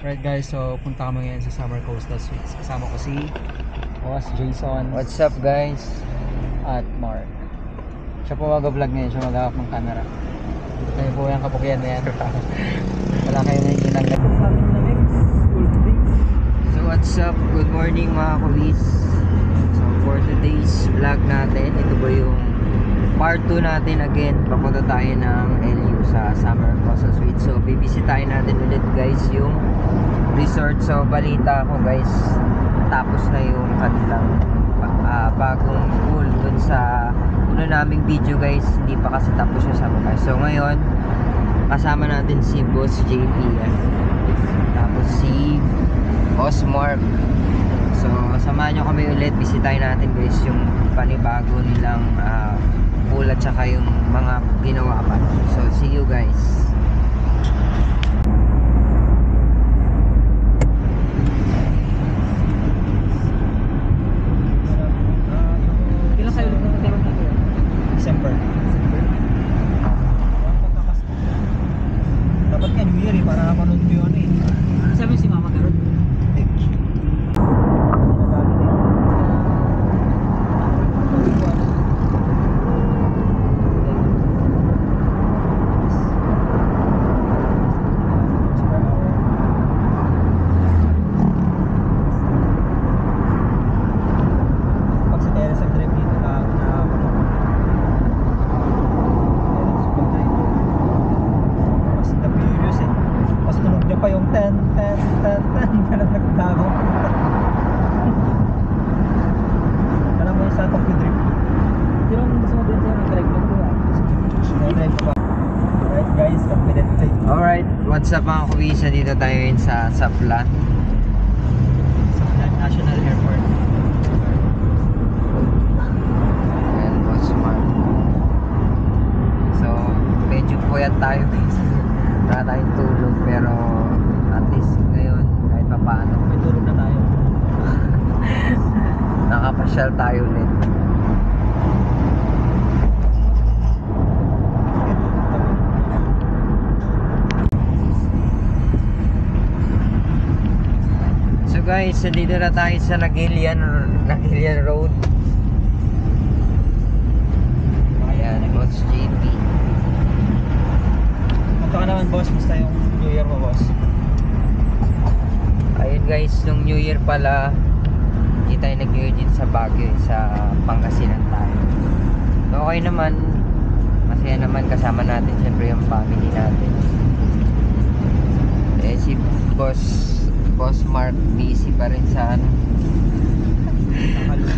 Right guys, so punta kami ngayon sa Summer Coastal Suites. Kasama ko si Boss Jason. What's up guys? At Mark. Siya po mag-vlog ngayon, siya mag-hawak ng camera. Kayo po yung kapukyan na yan. Wala kayo na ilang. So what's up? Good morning mga kulis. So for today's vlog natin, ito ba yung part 2 natin again. Papunta tayo ng LU sa Summer Coastal Suites. So bibisitahin natin ulit guys yung resort. So balita ko guys, tapos na yung kanilang bagong pool dun sa una naming video guys. Hindi pa kasi tapos yung sa mga. So ngayon kasama natin si Boss JP tapos si Boss Mark. So samahan nyo kami ulit, bisitahin natin guys yung panibago nilang pool at saka yung mga ginawa pa. So see you guys. Kailan kayo ulit natitira dito? December. Dapat nga New Year eh, para manood nyo ano eh. Sabi si Mama Garot. Pag si Teresa trip dito na mas the furious eh. Mas tunog niya pa yung 10 ganun nagtago. Alam mo yung sa Tokyo Drift. Sino ang gusto mo din sa drive mo ko? Drive pa ba? Alright guys, confident tayo. Alright, what's up mga kulis? Dito tayo ngayon sa Sapla. Sa National Airport. And Boss Mark. So medyo puyat tayo guys. Wala tayong tulog pero at least ngayon kahit pa paano May tulog na tayo. nakapasyal tayo ulit. So guys, dito na tayo sa Nagilian Road. Ayan, Boss JP. Punta ka naman boss, basta yung New Year mo boss. Ayun guys, nung New Year pala hindi tayo nag-New Year dito sa Baguio, sa Pangasinan tayo. So okay naman, masaya naman, kasama natin syempre yung family natin. Eh si Boss Mark busy pa rin sa ano.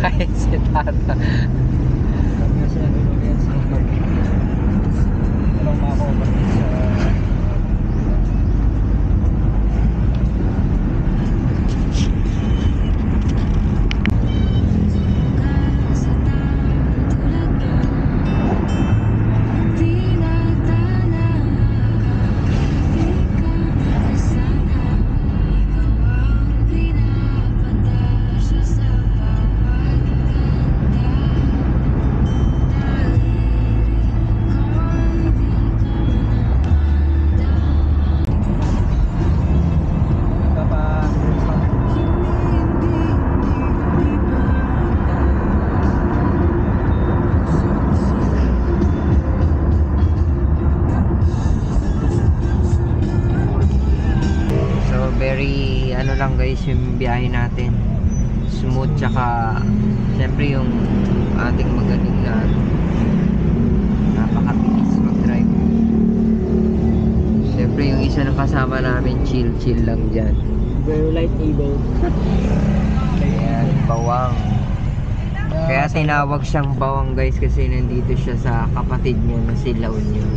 Kahit si Tata. Kasi nag-uwi yan sa Market. Walang maka-overtake sa... Very ano lang guys yung biyahe natin, smooth, tsaka syempre yung ating magaling na napakabilis mag-drive. Syempre yung isa ng kasama namin chill lang dyan. Very light able. Ayan, bawang. Kaya tinawag siyang bawang guys kasi nandito siya sa kapatid niya na si La Union.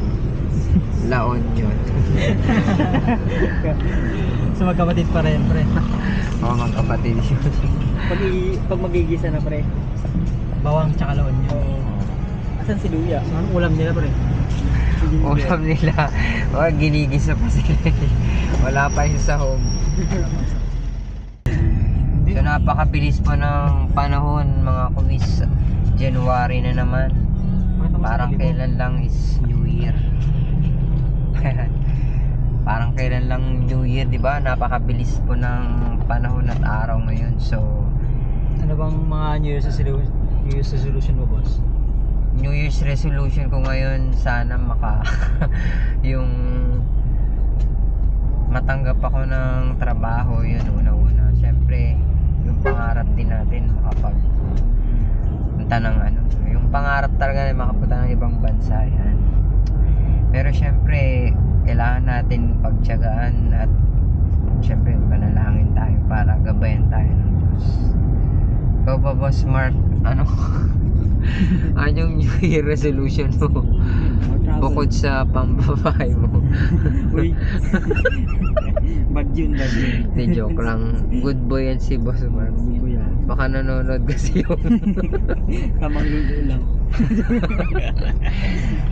La Union. So magkapatid pa rin, pre. Oo, mga kapatid siya. Pag magigisa na pre. Bawang tsaka laon niya. Oo. Asan si Luya? So anong ulam nila, pre? Ulam nila, ginigisa pa sila. Wala pa yung sahog. So napakabilis po ng panahon mga kumis. January na naman. Parang kailan lang is New Year. Parang kailan lang New Year, di ba? Napakabilis po ng panahon at araw ngayon. So, Ano bang mga New Year's resolution mo, boss? New Year's resolution ko ngayon, sana yung matanggap ako ng trabaho, yun una-una. Siyempre, yung pangarap din natin makapagpunta ng yung pangarap talaga na makapunta ng ibang bansa yan. Pero siyempre, kailangan natin pagtiyagaan at siyempre manalangin tayo para gabayan tayo ng Diyos. Ikaw ba, Boss Mark? Anong New Year resolution mo? Bukod sa pambabae mo. Uy. Bad yun. Di, joke lang. Good boy yan si Boss Mark. Baka nanonood kasi yung Kamang lulo lang.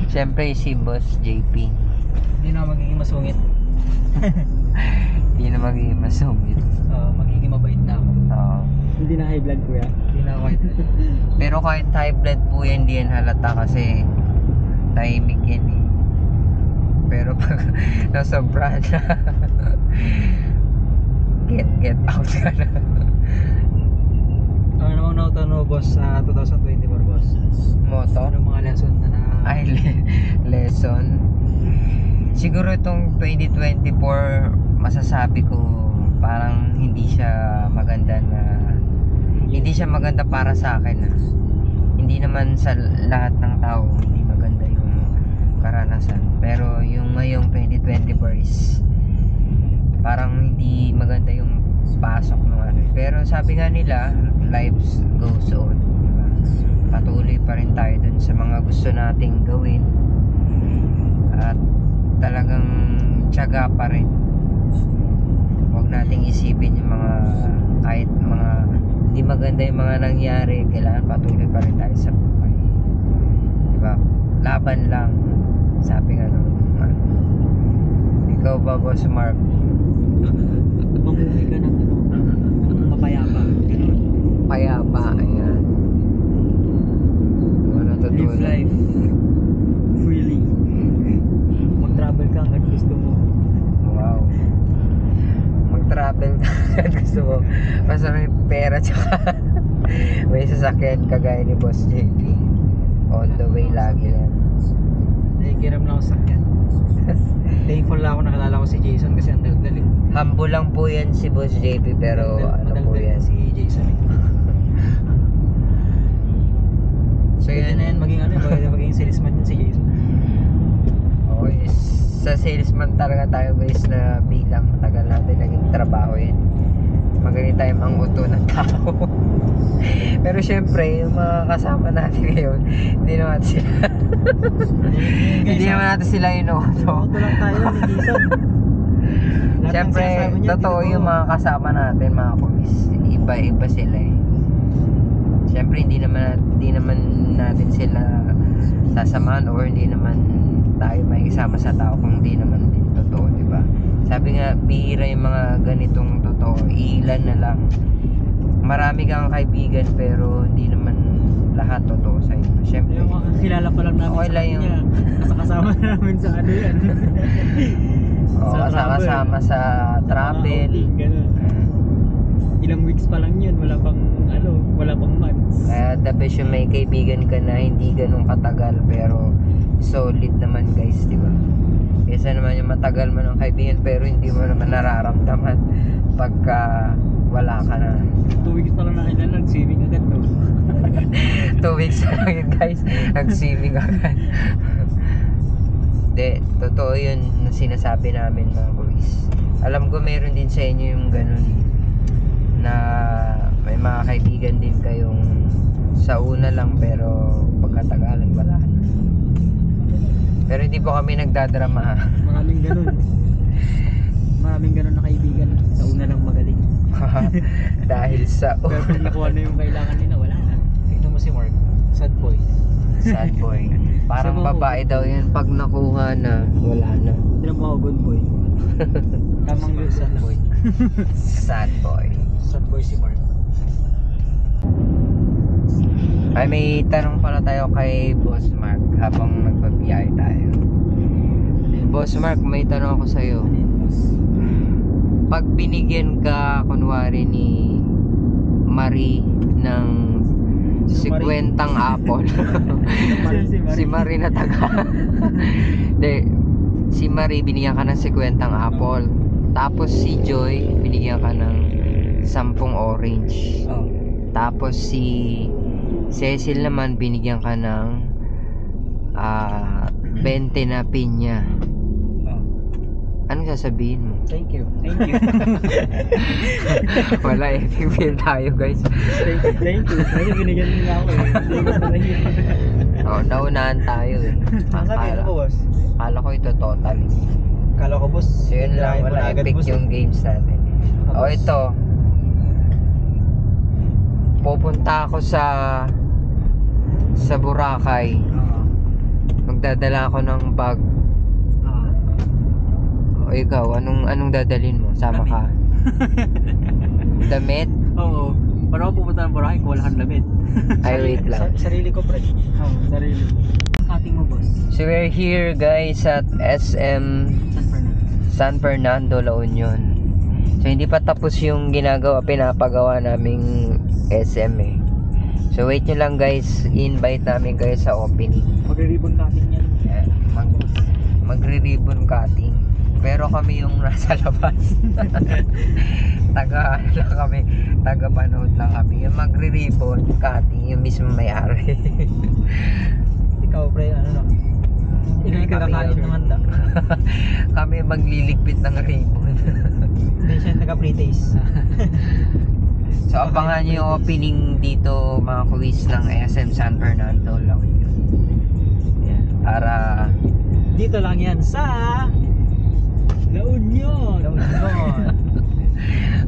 siyempre si Boss JP. Hindi na magiging masungit. Hindi na magiging masungit. Magiging mabait na ako. Oo. Hindi na high blood, kuya. Hindi na ako Pero kahit high blood po yan, hindi yan halata kasi tahimik yan eh. Pero pag nasobra na, get out ka na. Ano namang nautan mo, boss, sa 2024, boss? Moto? Ano mga lesson na Ay, lesson. Siguro itong 2024, masasabi ko parang hindi siya maganda para sa akin. Hindi naman sa lahat ng tao hindi maganda yung karanasan. Pero yung ngayong 2024 is parang hindi maganda yung pasok ng Pero sabi nga nila, life goes on. Patuloy pa rin tayo dun sa mga gusto nating gawin. At talagang tiyaga pa rin. Huwag nating isipin yung kahit mga hindi maganda yung mga nangyari, kailangan patuloy pa rin tayo sa buhay. Diba? Laban lang. Sabi nga ikaw ba, Boss Mark? Mamuhay ka ng mapayapa. Ganun. Payapa, ayan. Live life. Freely. Mag-travel ka hanggang gusto mo. Wow. Mag-travel ka gusto mo. Basta may pera tsaka may sasakyan kagaya ni Boss JP. On the way lagi yan. Nakikiram lang ako sa sakyan. Thankful lang ako nakilala ko si Jason kasi ang dagdal eh. Humble lang po yan si Boss JP pero ano po yan. si Jason eh. So Pwede na yan maging salesman din si Jason. Okay, sa salesman talaga tayo guys na bilang tagal natin naging trabaho yan. Magaling tayo manguto ng tao. Pero syempre, yung mga kasama natin ngayon, hindi naman sila hindi naman natin sila inuuto. Auto lang tayo ni Jason. Syempre, totoo yung mga kasama natin, mga kumis. Iba-iba sila eh. Syempre, hindi naman natin sila sasamahan or hindi naman tayo makikisama sa tao kung hindi naman din totoo, di ba? Sabi nga, bihira yung mga ganitong totoo, ilan na lang. Marami kang kaibigan pero hindi naman lahat totoo sa iyo. Syempre, Yung mga kilala pa lang namin okay sa lang kanya. yung Kasama namin sa yan. kasama sa travel. Outing, ganun. Ilang weeks pa lang yun, wala pang months. Kaya the best yung may kaibigan ka na hindi ganun katagal pero solid naman guys, di ba? Kesa naman yung matagal mo ng kaibigan pero hindi mo naman nararamdaman pagka wala ka na. 2 weeks pa lang nakilala, nag-swimming agad, no? 2 weeks na lang yun guys, nag-swimming agad. De, totoo yun na sinasabi namin mga boys. Alam ko meron din sa inyo yung ganun na may mga kaibigan din kayong sa una lang pero pagkatagalan wala na. Pero hindi po kami nagdadrama. Maraming ganun na kaibigan. Sa una lang magaling. Dahil sa Pero pag nakuha na yung kailangan nila, wala na. Tignan mo si Mark, sad boy. sad boy. Parang Sabi mo, babae daw yan. Pag nakuha na, wala na. Hindi na mga good boy. Tamang good sad boy. Sad boy. Sad boy si Mark. Ay, may tanong pala tayo kay Boss Mark habang nagbabiyahe tayo. Boss Mark, may tanong ako sa'yo. boss? Pag binigyan ka, kunwari ni Marie ng 50 apple. Si Marie na taga. De, si Marie binigyan ka ng 50 apple. Tapos si Joy binigyan ka ng 10 orange. Oh. Tapos si Cecil naman binigyan ka ng 20 na pinya. Oh. Anong sasabihin mo? Thank you. Thank you. Wala eh, feel tayo guys. Thank you. Kasi binigyan nila ako eh. Hindi ko nalahiyan. Oh, naunahan tayo eh. Ang sabihin ko, boss. Akala ko ito totally. Kala ko, boss. So yun lang, tirahin mo wala na agad, epic boss. yung games natin. Ah, O boss. ito. Pupunta ako sa Boracay. Magdadala ako ng bag. O ikaw, anong dadalhin mo? Sama ka? Damit? Oo. Para ako pupunta ng Boracay kung wala kang damit. Ay, wait lang. Sarili ko, pre. Oo, sarili. Ating mo, boss. So we're here guys at SM San Fernando, La Union. So hindi pa tapos yung pinapagawa naming SM eh. So wait nyo lang guys, invite namin kayo sa opening. Magre-ribbon cutting yan. Magre-ribbon cutting. Pero kami yung nasa labas. taga panood lang kami. Yung magre-ribbon cutting, yung mismo may-ari. Ikaw, pre, ano no? Ikaw kakain ng handa. Kami magliligpit ng ribbon. Hindi siya taga-pre-taste. So abangan nyo yung opening dito mga quiz ng SM San Fernando lang yun. Yan. Para Dito lang yan sa La Union. La Union.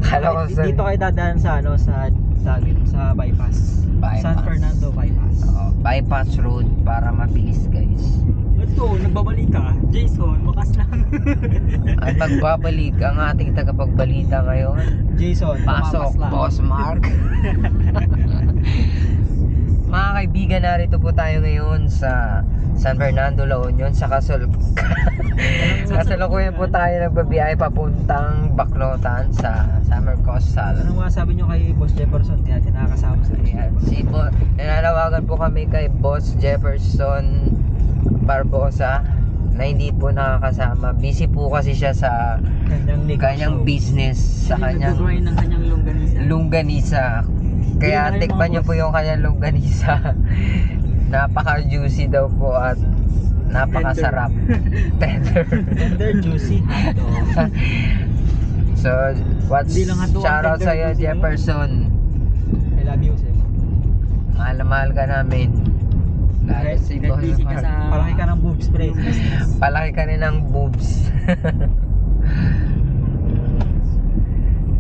kala ko sa Dito kayo dadaan sa sa bypass. Bypass. San Fernando bypass. bypass road para mabilis guys. Ito, nagbabalik ka. Jason, bakas lang. At magbabalik ang ating tagapagbalita ngayon. Jason, Pasok, pumapas lang. Boss Mark. Mga kaibigan, narito po tayo ngayon sa San Fernando, La Union sa kasalukuyan po tayo nagbabiyahe papuntang Baclotan sa Summer Coastal. Anong masasabi nyo kay Boss Jefferson? Yan, nakakasama sa Ayan, nananawagan po kami kay Boss Jefferson Barbosa na hindi po nakakasama. Busy po kasi siya sa kanyang business, sa kanyang Nag-grind ng kanyang longganisa. Kaya Hindi na kayo tikman mga nyo po yung kanyang longganisa. Napaka-juicy daw po at napakasarap. Tender. Tender, juicy, hotdog. So, Hindi lang hotdog, shoutout tender, sa'yo, juicy, Jefferson. I love you, sir. Mahal na mahal ka namin. Lalo si Boss Busy ka Mark. sa... Palaki ka ng boobs, pre. Palaki ka rin ng boobs.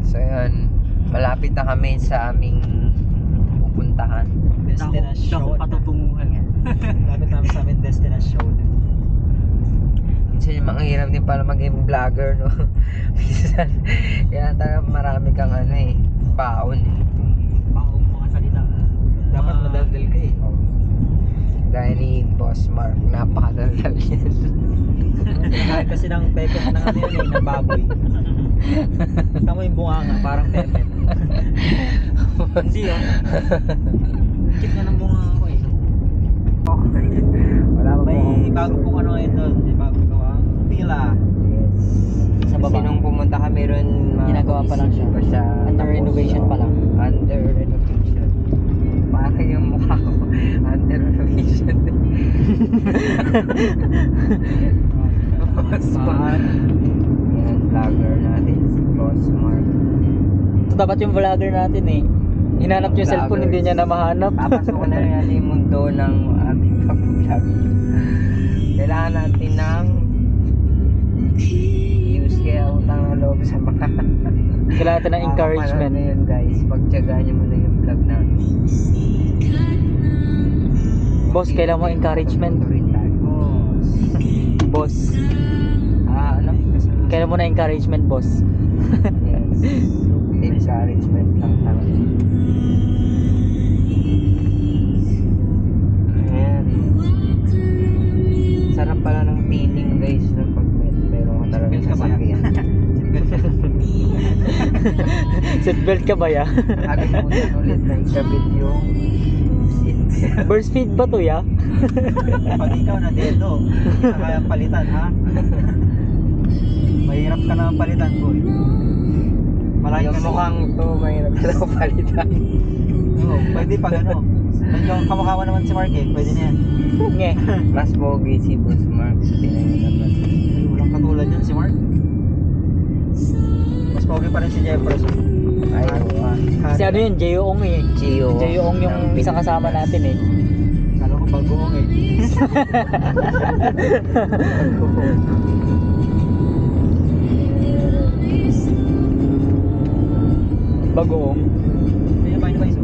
So yun, malapit na kami sa aming pupuntahan. Destination. Patutunguhan. Lapit namin sa aming destination. Minsan yung mga hirap din pala maging vlogger, no? Minsan, kaya talaga marami kang baon eh. Paong mga salita. Dapat madaldal ka eh. Gaya ni Boss Mark, napakadaldal yan. Kahit kasi ng pepet ng ng baboy. Tama yung bunganga, parang pepet. Hindi oh. Kit na ng bunga ako eh. Wala pa May bago pong ngayon doon. May bago gawang pila. Sa baba. Kasi nung pumunta kami ron, Ginagawa pa lang siya. Under renovation pa lang. Under renovation. Parang yung mukha ko. Under renovation. Boss Mark. Yan, vlogger natin. Si Boss Mark. Ito dapat yung vlogger natin eh. Hinanap yung cellphone, hindi niya na mahanap. Papasok na rin natin yung mundo ng ating pag-vlog. Kailangan natin ng views, kaya utang na loob sa mga Kailangan natin ng encouragement. na yun guys, pagtyagaan nyo muna yung vlog natin. Boss, kailangan mo encouragement. Boss, Ano? kailangan mo na encouragement, boss. Yes. Encouragement lang talaga. Ayan. Sarap pala ng feeling guys ng pag meron ka talaga Feel ka ba sasakyan. Seatbelt ka ba ya? Nakalimutan ulit na ikabit yung seat. Burst feed ba to ya? Pag ikaw na dito, hindi na kaya palitan ha. Mahirap ka na palitan boy. Malaki Yung ka na. mukhang to, mahirap na ako palitan. Oo, pwede pag ano. Yung kamukha ko naman si Mark eh, pwede na yan. Nge. Mas pogi si Boss Mark. Tingnan nyo naman. Ay, walang katulad yan si Mark. Mas pogi pa rin si Jefferson. Ay, Si ano yun, J.O.ong eh. Gio. J.O.ong yung isang kasama natin eh. Kala ko bagoong eh. Bagoong. Ayun pa so.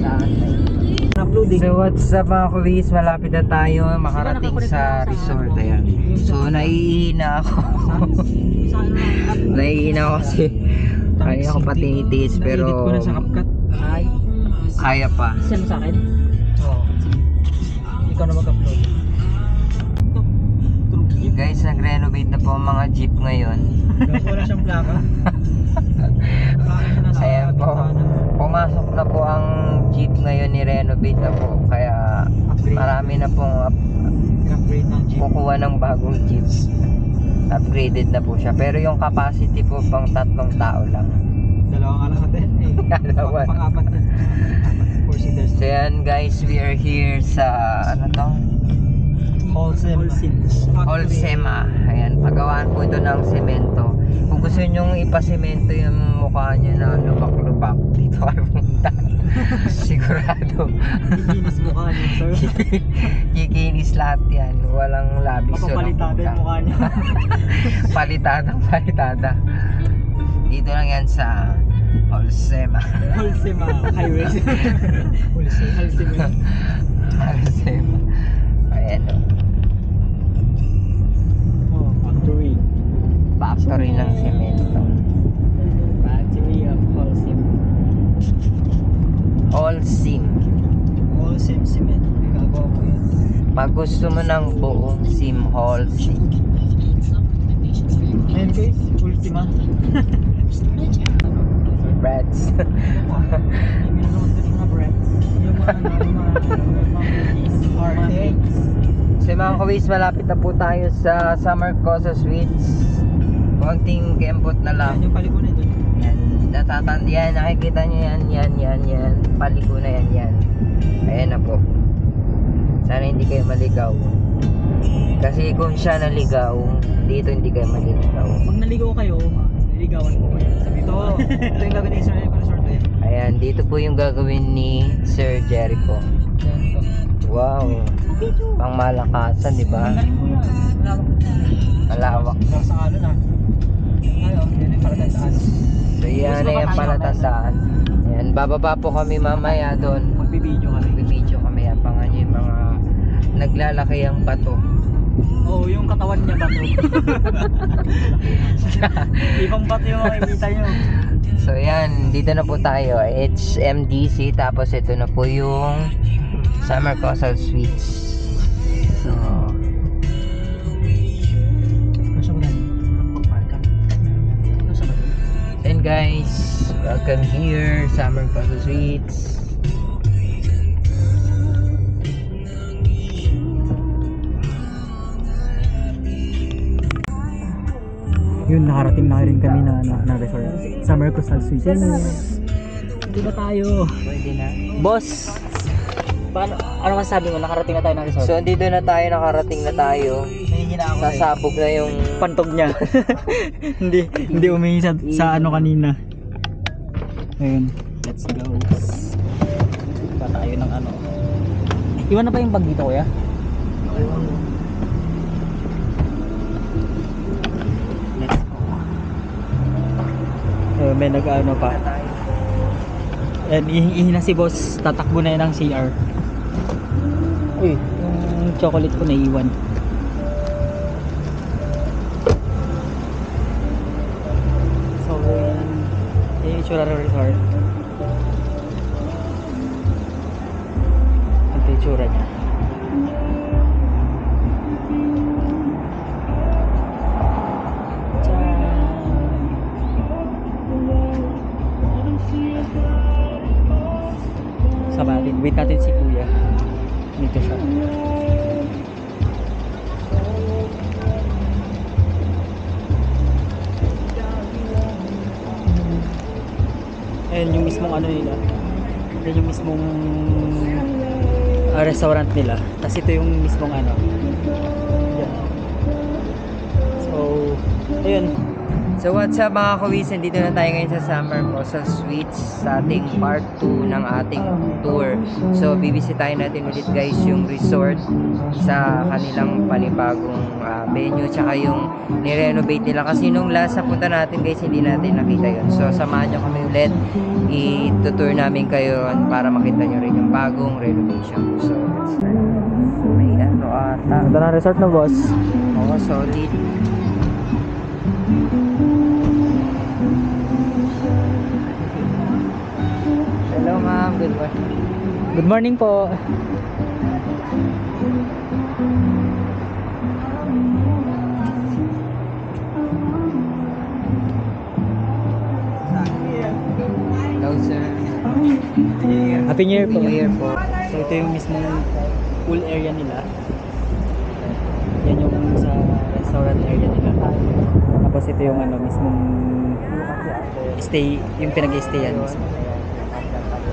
Saan tayo? Uploading. So what's up mga kuwis, malapit na tayo makarating sa resort. Ayan. So naiihina ako. Naiihina ako kasi kaya ako patinitis pero Edit ko na sa CapCut. Ay. kaya pa. Send mo sa akin? Oo. Ikaw na mag-upload. Guys, nag-renovate na po ang mga jeep ngayon. Wala siyang plaka. Ayan po. Pumasok na po ang jeep ngayon, ni-renovate na po. Kaya Upgrade. marami na pong Upgrade ng Jeep. kukuha ng bagong jeep. Upgraded na po siya. Pero yung capacity po pang 3 tao lang. Dalawang alang natin eh. Dalawa. Pang-apat din. Apat. 4 seaters. So yan guys, we are here sa ano to? Holsema. Ayan, pagawaan po ito ng semento. Kung gusto nyong ipasemento yung mukha nyo na lubak-lubak, dito kayo pumunta. Sigurado. Kikinis mukha niyo, sir. Kikinis lahat yan. Walang labis. Papalitada yung mukha niyo. Palitada. Dito lang yan sa Holsema. Holsema Highway. Holsema. Holsema. Ayan o. Oh, factory. Factory ng semento. Factory of Holsema. Holsim. All same cement. May gagawa ko yan. Pag gusto mo ng buong sim Holsim. Ayan guys, Holsema. Breads. Yung ginagawa ko yung mga breads. Yung mga Arctic. So mga kawis, malapit na po tayo sa Summer Cosa Suites. Konting kembot na lang. Yan yung paliko na ito. Yan, natatandaan, nakikita nyo yan. Paliko na yan. Ayan na po. Sana hindi kayo maligaw. Kasi kung siya naligaw, dito hindi kayo maliligaw. Pag naligaw kayo, niligawan ko kayo. Sabi Ito yung gagawin sa resort eh. Ayan, dito po yung gagawin ni Sir Jericho. Yan ito. Wow. Pang malakasan, di ba? Galing mo yan. Malawak. Sa alon ah. Ayun, yan yung palatandaan. So yan na yung palatandaan. Ayan, bababa po kami mamaya doon. Magbibideo kami. Magbibideo kami. Abangan nyo yung mga naglalaki ang bato. Oo, yung katawan niya bato. Ibang bato yung makikita nyo. So yan, dito na po tayo. HMDC. Tapos ito na po yung Summer Cosa Suites. So, Nasa mo yan? Pagparka. Nasa ba ito? and guys, welcome here, Summer Cosa Suites. Yun, nakarating na rin kami na resort. Summer Coastal Suites. Hindi ba tayo? Pwede na. Boss! Paano, ano masasabi mo? Nakarating na tayo ng resort? So dito na tayo, nakarating na tayo. Nahihina ako eh. Sasabog na yung Pantog niya. hindi umihi sa ano kanina. Ayun, let's go. Pa tayo ng ano. Iwan na pa yung bag dito, kuya? Let's go. Ayun, may nag-ano pa. Yan, ihi na si boss. Tatakbo na yan ng CR. Uy, yung chocolate ko naiiwan. So, yan. Yan yung itsura ng resort. Ito yung itsura niya. Tiyaan! Wait natin si kuya. Dito siya. Ayan yung mismong ano nila. Ayan yung mismong restaurant nila. Tapos ito yung mismong ano. Yan. So, ayun. So what's up mga kawis, dito na tayo ngayon sa Summer Coastal Suites sa ating part 2 ng ating tour. So bibisitahin natin ulit guys yung resort sa kanilang panibagong venue, tsaka yung nirenovate nila kasi nung last na punta natin guys hindi natin nakita yun. So samahan nyo kami ulit, i-tour namin kayo para makita nyo rin yung bagong renovation. So let's start. May ano ata. Ganda ng resort na boss. Oo, solid. Hello ma'am, good morning. Good morning po. Hello sir. Happy New Year po. New Year po. So ito yung mismong pool area nila. Yan yung sa restaurant area nila. Tapos ito yung ano mismong stay, yung pinag-stayan mismo.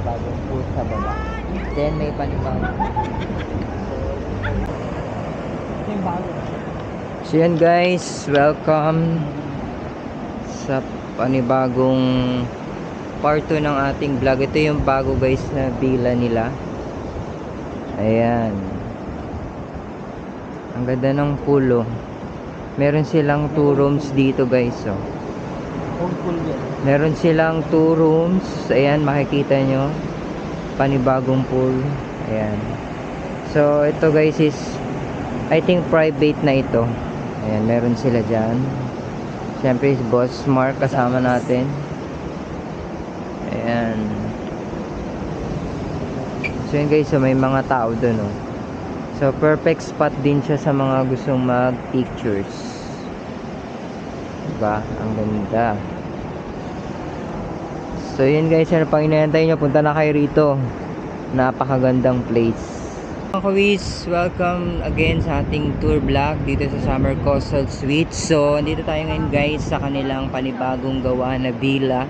Bagong pool sa baba. Then may panibagong. So yan guys, welcome sa panibagong part 2 ng ating vlog. Ito yung bago guys na villa nila. Ayan. Ang ganda ng pool oh. Meron silang 2 rooms dito guys oh. Meron silang 2 rooms. Ayan, makikita nyo. Panibagong pool. Ayan. So, ito guys is I think private na ito. Ayan, meron sila dyan. Siyempre, Boss Mark kasama natin. Ayan. So, yun guys. So, may mga tao dun oh. So, perfect spot din siya sa mga gustong mag-pictures. Diba? Ang ganda. So yun guys, ano pang inaantay nyo, punta na kayo rito. Napakagandang place. Mga kawis, welcome again sa ating tour vlog dito sa Summer Coastal Suites. So andito tayo ngayon guys sa kanilang panibagong gawa na villa.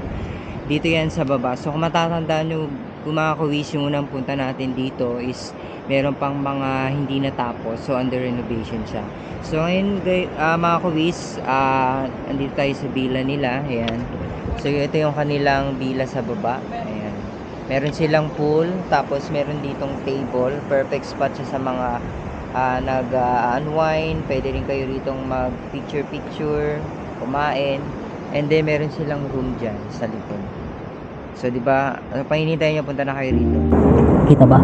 Dito yan sa baba. So kung matatandaan nyo, kung mga kawis, yung unang punta natin dito is meron pang mga hindi natapos. So under renovation siya. So ngayon mga kawis, andito tayo sa villa nila. Ayan. So ito yung kanilang villa sa baba. Ayan. Meron silang pool, tapos meron ditong table. Perfect spot siya sa mga nag-unwind. Pwede rin kayo ritong mag-picture-picture, kumain. And then meron silang room dyan sa likod. So di ba, ano pa hinihintay niyo, punta na kayo rito. Kita ba?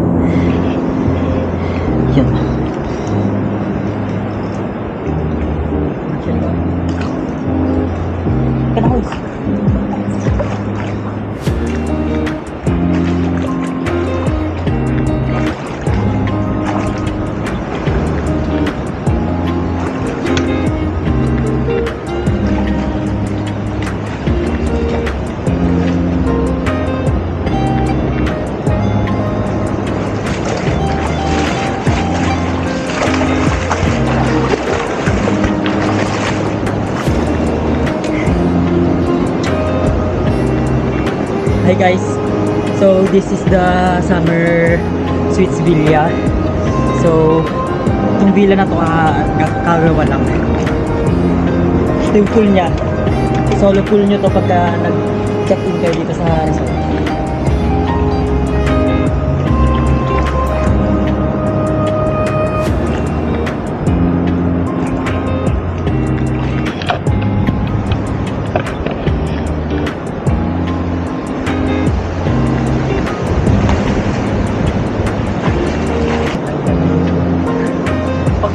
Yan. Kada guys. Hi guys, so this is the Summer Suites Villa. So itong villa na to kagawa lang. Ito yung pool nya, solo pool nyo to pagka nag-check in kayo dito sa resort.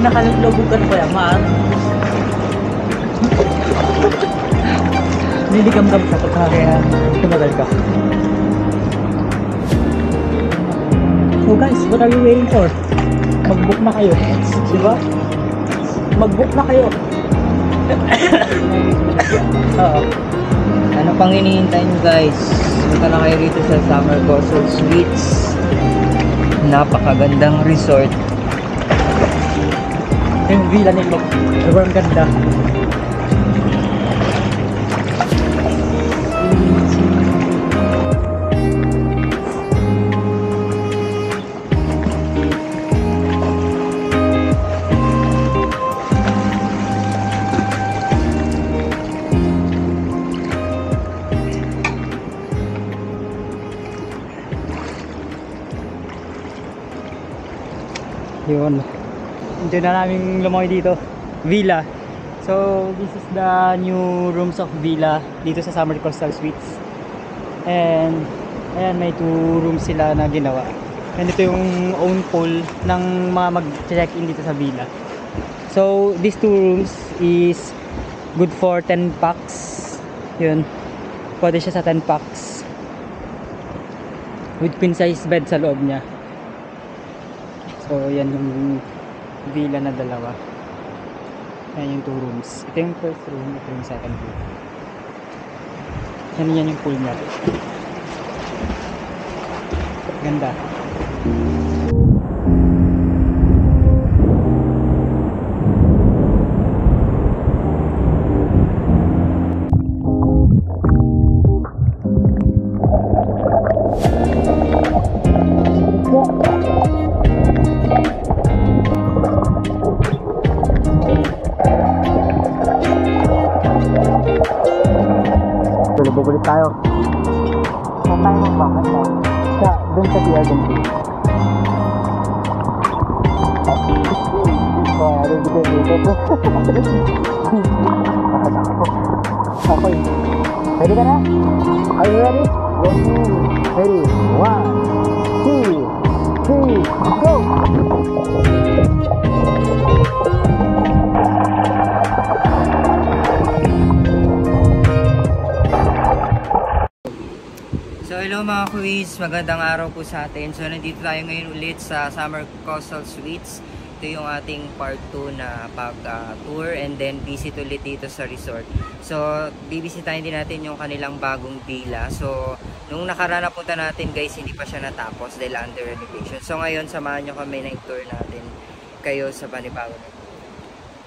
Nakalubog ka na kaya, maan. Niligam-gam ka pagka kaya tumagal ka. So guys, what are you waiting for? Mag-book na kayo. Diba? Mag-book na kayo. Oo. Ano pang hinihintay nyo guys? Punta na kayo rito sa Summer Coastal Suites. napakagandang resort. Ito yung villa nito. Sobrang ganda. Yun. Hindi na namin lumoy dito. Villa. So, this is the new rooms of Villa dito sa Summer Coastal Suites. And, ayan, may 2 rooms sila na ginawa. And ito yung own pool ng mga mag-check-in dito sa Villa. So, these 2 rooms is good for 10 packs. Yun. Pwede siya sa 10 packs. With queen size bed sa loob niya. So, yan yung villa na dalawa. Yan yung 2 rooms. Ito yung first room, ito yung second room. Yan yung pool niya. Ganda. Bubulit tayo. Saan tayo magbakas tayo? Doon sa PR dun. Ready ka dito po. Okay. Ready ka na? Are you ready? Ready? 1, 2, 3, go! So hello mga kuis, magandang araw po sa atin. So nandito tayo ngayon ulit sa Summer Coastal Suites. Ito yung ating part 2 na pag-tour and then visit ulit dito sa resort. So bibisitahin din natin yung kanilang bagong villa. So nung nakaraan na punta natin guys, hindi pa siya natapos dahil under renovation. So ngayon samahan nyo kami na i-tour natin kayo sa panibagong.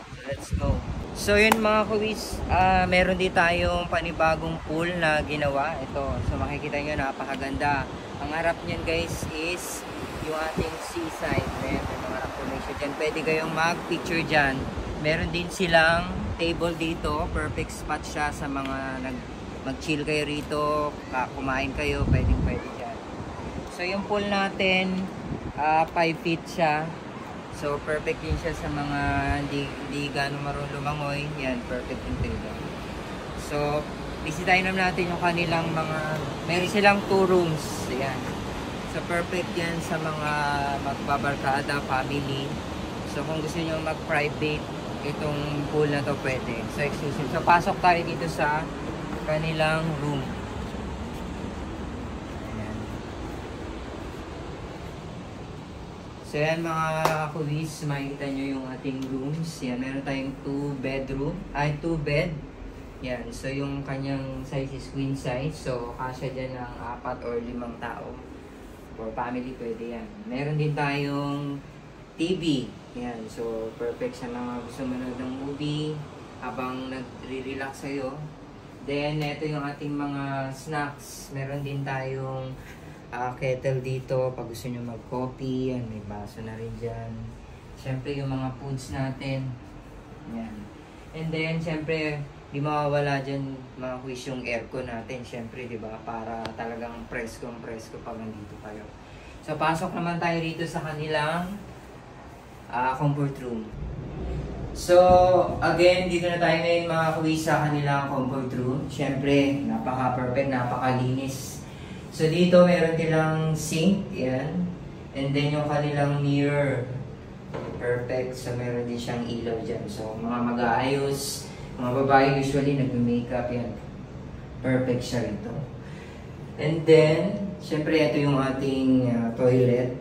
So let's go. So yun mga kuwis, meron din tayong panibagong pool na ginawa. Ito, so makikita nyo napakaganda. Ang harap nyan guys is yung ating seaside. May mga accommodation dyan. Pwede kayong mag-picture dyan. Meron din silang table dito. Perfect spot siya sa mga mag-chill kayo rito. Kumain kayo, pwede dyan. So yung pool natin, 5 feet siya. So, perfect din siya sa mga hindi gano'ng marunong lumangoy. Yan, perfect din dito. So, bisitahin naman natin yung kanilang mga... Meron silang 2 rooms. Yan. So, perfect yan sa mga magbabarkada, family. So, kung gusto nyo mag-private, itong pool na to pwede. So, exclusive. So, pasok tayo dito sa kanilang room. So yan mga kuwis, makikita nyo yung ating rooms. Yan, meron tayong 2 bed. Yan, so yung kanyang size is queen size. So kasya dyan ng 4 or 5 tao. For family pwede yan. Meron din tayong TV. Yan, so perfect sa mga gusto manood ng movie habang nagre-relax kayo. Then ito yung ating mga snacks. Meron din tayong kettle dito pag gusto nyo mag-coffee. Yan, may baso na rin dyan. Siyempre yung mga foods natin. Yan. And then siyempre di mawawala dyan mga kuis yung aircon natin. Siyempre diba, para talagang presko pag nandito kayo. So pasok naman tayo dito sa kanilang comfort room. So again, dito na tayo ngayon mga kuis sa kanilang comfort room. Siyempre napaka-perfect, napakalinis. So dito meron nilang sink, yan. And then yung kanilang mirror, perfect. So meron din siyang ilaw dyan. So mga mag-aayos, mga babae usually nag-makeup, yan. Perfect siya rito. And then, syempre ito yung ating toilet.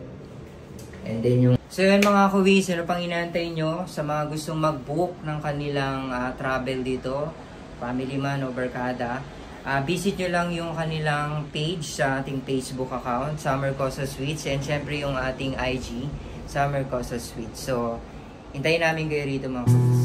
And then yung... So yun mga kuwis, ano pang inaantay nyo sa mga gustong mag-book ng kanilang travel dito, family man o barkada. Visit nyo lang yung kanilang page sa ating Facebook account, Summer Cosa Sweets, and syempre yung ating IG, Summer Cosa Sweets. So, hintayin namin kayo rito mga kulis.